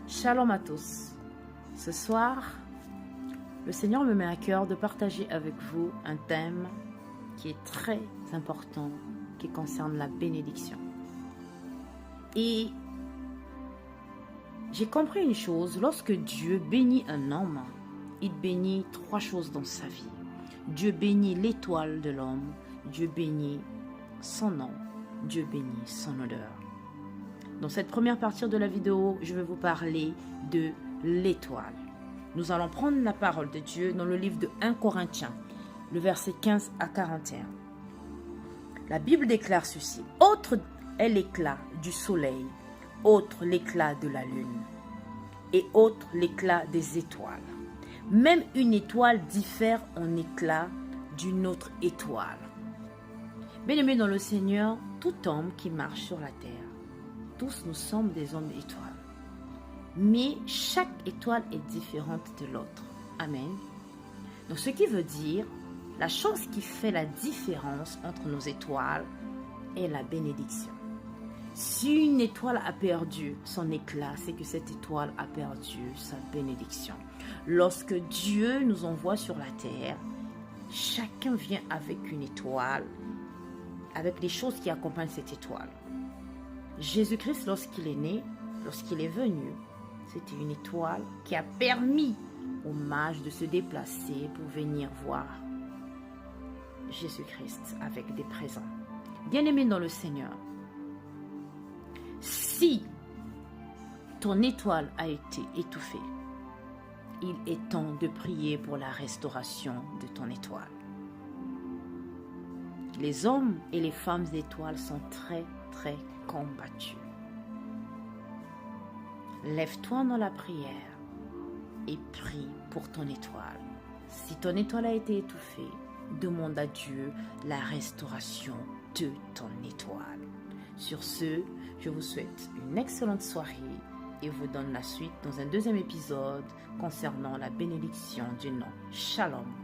Shalom à tous. Ce soir, le Seigneur me met à cœur de partager avec vous un thème qui est très important, qui concerne la bénédiction. Et j'ai compris une chose, lorsque Dieu bénit un homme, il bénit trois choses dans sa vie. Dieu bénit l'étoile de l'homme, Dieu bénit son nom, Dieu bénit son odeur. Dans cette première partie de la vidéo, je vais vous parler de l'étoile. Nous allons prendre la parole de Dieu dans le livre de 1 Corinthiens, le verset 15 à 41. La Bible déclare ceci. Autre est l'éclat du soleil, autre l'éclat de la lune, et autre l'éclat des étoiles. Même une étoile diffère en éclat d'une autre étoile. Bien-aimés dans le Seigneur, tout homme qui marche sur la terre, tous nous sommes des hommes étoiles. Mais chaque étoile est différente de l'autre. Amen. Donc ce qui veut dire, la chose qui fait la différence entre nos étoiles est la bénédiction. Si une étoile a perdu son éclat, c'est que cette étoile a perdu sa bénédiction. Lorsque Dieu nous envoie sur la terre, chacun vient avec une étoile, avec les choses qui accompagnent cette étoile. Jésus-Christ, lorsqu'il est né, lorsqu'il est venu, c'était une étoile qui a permis aux mages de se déplacer pour venir voir Jésus-Christ avec des présents. Bien-aimé dans le Seigneur, si ton étoile a été étouffée, il est temps de prier pour la restauration de ton étoile. Les hommes et les femmes étoiles sont très combattus. Lève-toi dans la prière et prie pour ton étoile. Si ton étoile a été étouffée, demande à Dieu la restauration de ton étoile. Sur ce, je vous souhaite une excellente soirée et vous donne la suite dans un deuxième épisode concernant la bénédiction du nom. Shalom.